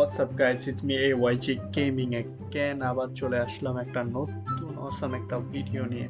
What's up guys, it's me AYG Gaming again. আবার চলে আসলাম একটা নতুন অসাম একটা ভিডিও নিয়ে।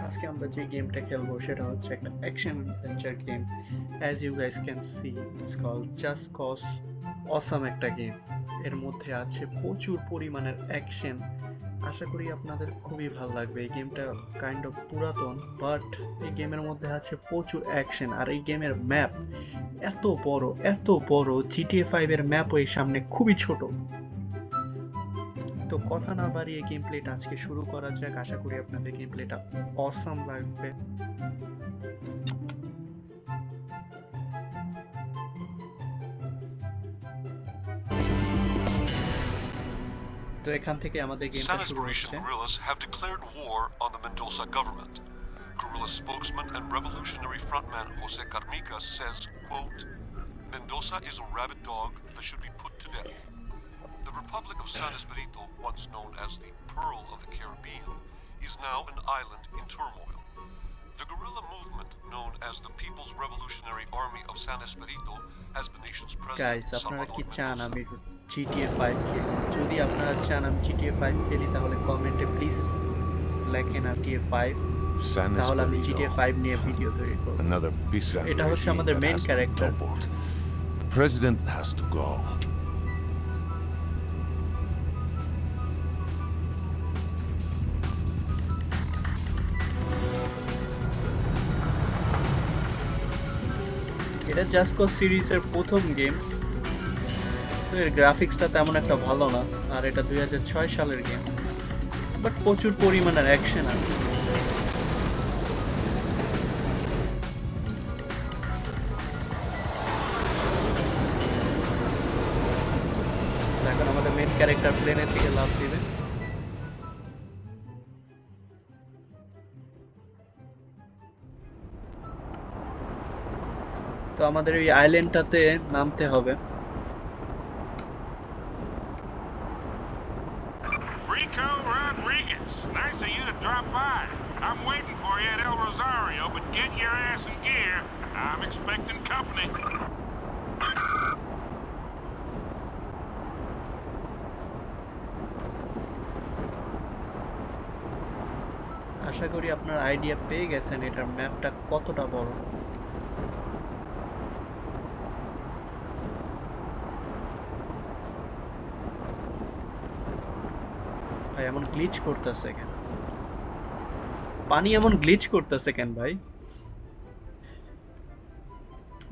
আজকে আমরা যে গেমটা খেলবো সেটা হচ্ছে একটা action adventure game. As you guys can see, it's called Just Cause. Awesome একটা গেম। এর মধ্যে আছে প্রচুর পরিমাণের অ্যাকশন। আশা করি আপনাদের খুবই ভালো লাগবে। এই গেমটা কাইন্ড অফ পুরাতন, বাট এই গেমের মধ্যে আছে প্রচুর অ্যাকশন। আর এই গেমের ম্যাপ এত বড় GTA 5 এর ম্যাপও এর সামনে খুবই ছোট। তো কথা না বাড়িয়ে গেম প্লেটা আজকে শুরু করা যাক। আশা করি আপনাদের গেম প্লেটা অসাম লাগবে। তো এখান থেকে আমাদের গেমটা শুরু হচ্ছে। Guerrillas have declared war on the Mendoza government. Guerrilla spokesman and revolutionary frontman Jose Carmica says, quote, Mendoza is a rabid dog that should be put to death. The Republic of San Esperito, once known as the Pearl of the Caribbean, is now an island in turmoil. The guerrilla movement, known as the People's Revolutionary Army of San Esperito, has the nation's president, guys, আপনারা কি Salvador চান Mendoza. আমি GTA 5 খেলি? যদি আপনারা চান আমি GTA 5 খেলি তাহলে কমেন্টে প্লিজ লেখেন GTA 5, তাহলে আমি GTA 5 নিয়ে ভিডিও তৈরি করব। Another peasant এটা হচ্ছে regime আমাদের that main has to be character. toppled. The president has to go. এটা জাস্ট কজ সিরিজের প্রথম গেম, তো এর গ্রাফিক্সটা তেমন একটা ভালো না। আর এটা 2006 সালের গেম, বাট প্রচুর পরিমাণের অ্যাকশন আছে। এখন আমাদের মেইন ক্যারেক্টার প্লেনের থেকে লাফ দিবে। তো আমাদের এই আইল্যান্ডটাতে নামতে হবে। Rico Rodriguez, nice of you to drop by. I'm waiting for you at El Rosario, but get your ass in gear. I'm expecting company. আশা করি আপনার আইডিয়া পেয়ে গেছেন এটার ম্যাপটা কতটা বড়। ভাই এমন গ্লিচ করতেছে কেন? পানি এমন গ্লিচ করতেছে কেন ভাই?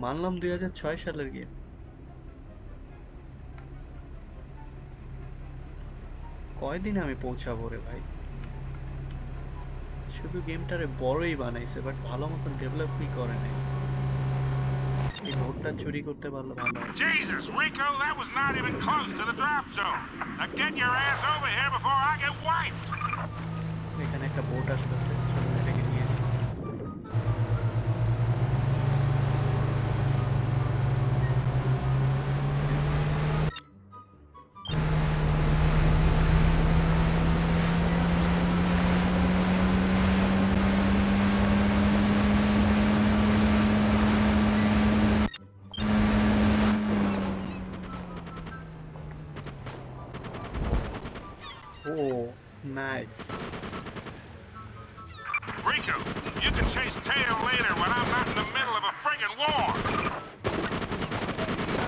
মানলাম 2006 সালের গেম, কয়দিনে আমি পৌঁছাবো রে ভাই? শুধু গেমটারে বড়ই বানাইছে, বাট ভালো মতন ডেভেলপই করে নাই। এই বোর্ডটা চুরি করতে পারলে ভালো হয়। Jesus, Rico, that was not even close to the drop zone. Now get your ass over here before I get wiped. এখানে একটা বোট আসতেছে, চলুন এটাকে নিয়ে নিই। Oh, nice. Rico, you can chase tail later when I'm not in the middle of a friggin' war.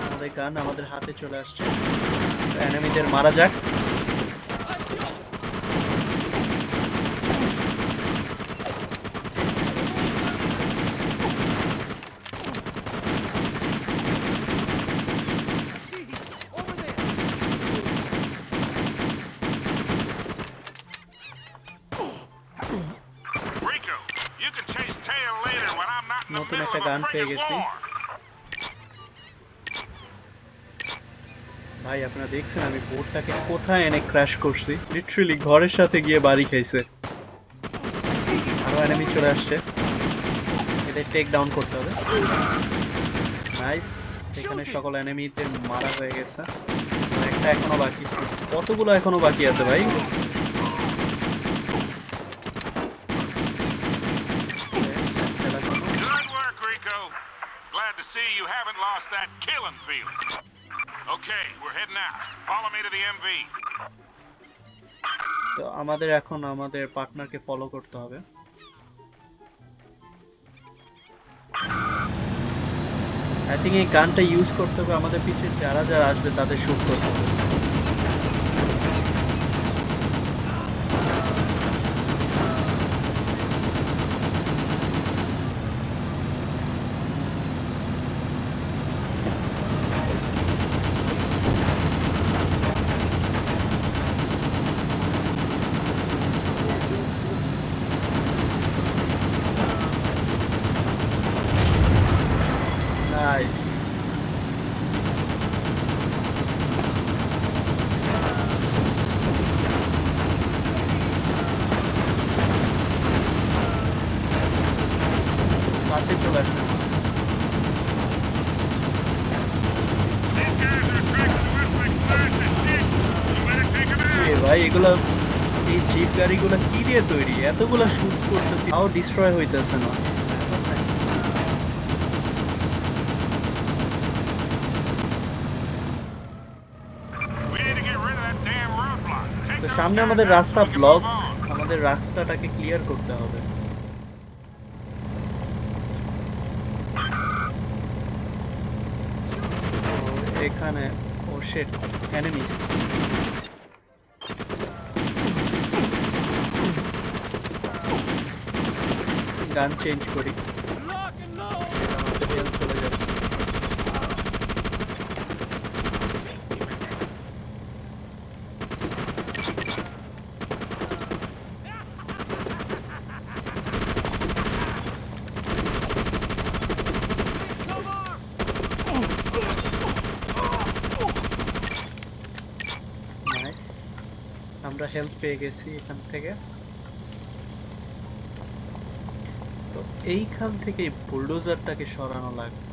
আমাদের গান আমাদের হাতে চলে আসছে। এনিমিদের মারা যাক। Rico, you can chase tail later when I'm not in the নতুন middle একটা of a গান পেয়ে friggin' গেছি। war. ভাই আপনারা দেখছেন আমি বোটটাকে কোথায় এনে ক্র্যাশ করছি? লিটারালি ঘরের সাথে গিয়ে বাড়ি খাইছে। আরো এনিমি চলে আসছে, এদের টেক ডাউন করতে হবে। নাইস, এখানে সকল এনিমিতে মারা হয়ে গেছে। একটা এখনো বাকি। কতগুলো এখনো বাকি আছে ভাই? Good work, Rico. Glad to see you haven't lost that killing feeling. Okay, we're heading out. Follow me to the MV. তো আমাদের এখন আমাদের পার্টনারকে ফলো করতে হবে। আই থিঙ্ক এই গানটা ইউজ করতে হবে, আমাদের পিছে যারা যারা আসবে তাদের শুট করতে হবে। নাইস। কাছে চলে আসে। These guys are attracted to us like flies to shit. You better take them out. এ ভাই এগুলা, এই জিপ গাড়িগুলো কি দিয়ে তৈরি? এতগুলা শুট করতেছি তাও ডিস্ট্রয় হইতেছে না। We need to get rid of that damn roadblock. Take তো those সামনে guys আমাদের out so রাস্তা we can block, move on. আমাদের রাস্তাটাকে ক্লিয়ার করতে হবে। তো এখানে ও শিট, এনিমিস। গান চেঞ্জ করি, সেটা আমাদের হেলথ চলে যাচ্ছে। নাইস, আমরা হেল্প পেয়ে গেছি এখান থেকে। তো এইখান থেকে বুলডোজারটাকে সরানো লাগবে,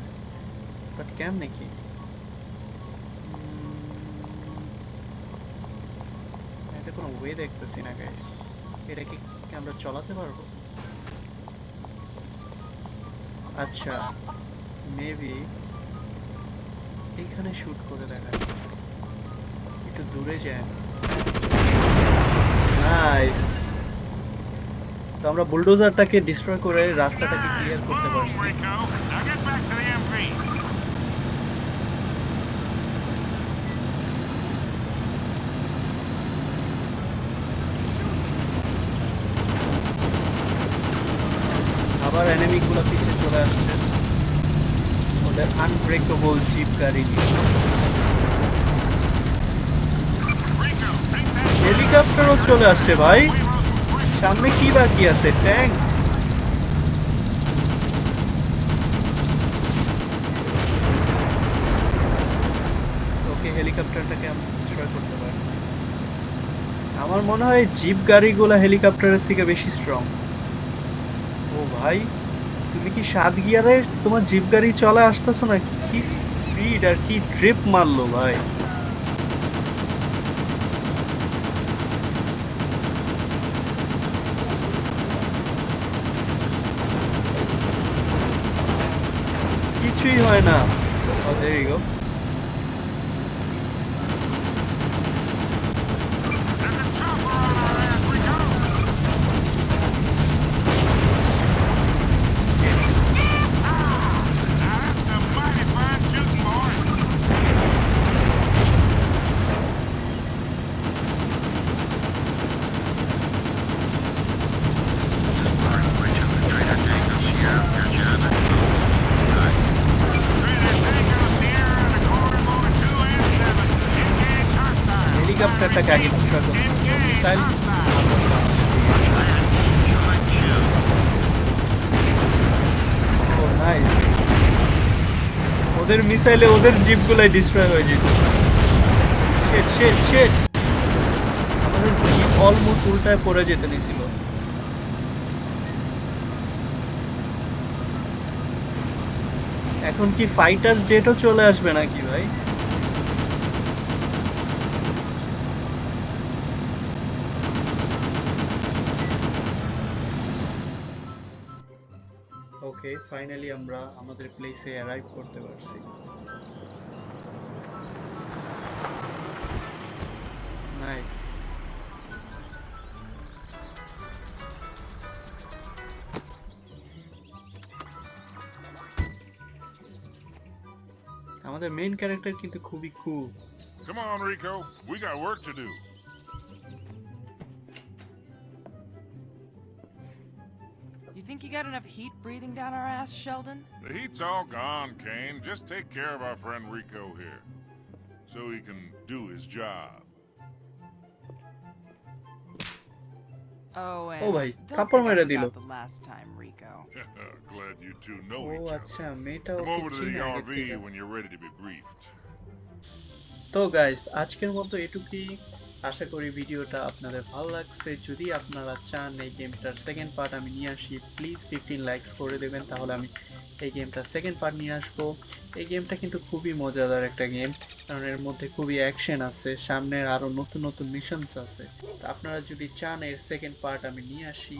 বাট কেমনে কি? এটা কোনো ওয়ে দেখতেছি না গাইস। এটা কি আমরা চালাতে পারবো? আচ্ছা, মেবি এইখানে শুট করে দেখা যায়। একটু দূরে যায়। নাইস। তো আমরা বুলডোজারটাকে ডিস্ট্রয় করে রাস্তাটাকে ক্লিয়ার করতে Move, পারছি। Rico. Now get back to the MV. আবার এনিমিগুলো পিছে চলে আসছে ওদের আনব্রেকেবল জিপ গাড়ি নিয়ে। Rico, take that. হেলিকপ্টারও চলে আসছে ভাই। We rode some bricks. সামনে কি বাকি আছে? ট্যাঙ্ক। ওকে, হেলিকপ্টারটাকে আমি ডিস্ট্রয় করতে পারছি। আমার মনে হয় জিপ গাড়িগুলো হেলিকপ্টারের থেকে বেশি স্ট্রং। ও ভাই, তুমি কি 7 গিয়ারে তোমার জিপ গাড়ি চলে আসতেছো না? কি স্পিড আর কি ট্রিপ মারলো ভাই। কিছুই হয় না। Oh, there you go. There's a chopper on our ass, Rico. Now that's some mighty fine shooting, boy. হেলিকপ্টারটাকে আগে ডিস্ট্রয় করতে হবে। মিসাইল ও নাইস। ওদের মিসাইলে ওদের জিপগুলাই ডিস্ট্রয় হয়ে যেত। শিট শিট শিট, আমাদের জিপ অলমোস্ট উল্টায় পড়ে যেতে নিছিল। এখন কি ফাইটার জেটও চলে আসবে নাকি ভাই? ওকে, ফাইনালি আমরা আমাদের প্লেসে অ্যারাইভ করতে পারছি। নাইস। আমাদের মেইন ক্যারেক্টার কিন্তু খুবই কুল। Come on, Rico. We got work to do. You think you got enough heat breathing down our ass, Sheldon? The heat's all gone, Kane. Just take care of our friend Rico here. So he can do his job. Oh, and Oh, bhai, don't থাপ্পড় think I মেরে forgot দিল। the last time, Rico. Glad you two know O each other. আচ্ছা, মেয়েটা Come okay over to the চিনে আগের RV থেকে। when you're ready to be briefed. তো guys, আজকের মতো এটুকুই। আশা করি ভিডিওটা আপনাদের ভালো লাগছে। যদি আপনারা চান এই গেমটার সেকেন্ড পার্ট আমি নিয়ে আসি, প্লিজ 15 লাইকস করে দেবেন, তাহলে আমি এই গেমটার সেকেন্ড পার্ট নিয়ে আসবো। এই গেমটা কিন্তু খুবই মজাদার একটা গেম, কারণ এর মধ্যে খুবই অ্যাকশন আছে, সামনের আরো নতুন নতুন মিশনস আছে। তো আপনারা যদি চান এর সেকেন্ড পার্ট আমি নিয়ে আসি,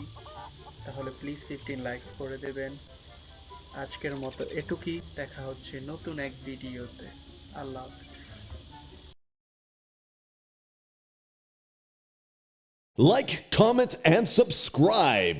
তাহলে প্লিজ 15 লাইকস করে দেবেন। আজকের মতো এটুকুই, দেখা হচ্ছে নতুন এক ভিডিওতে। আল্লাহ হাফেজ। Like, comment, and subscribe.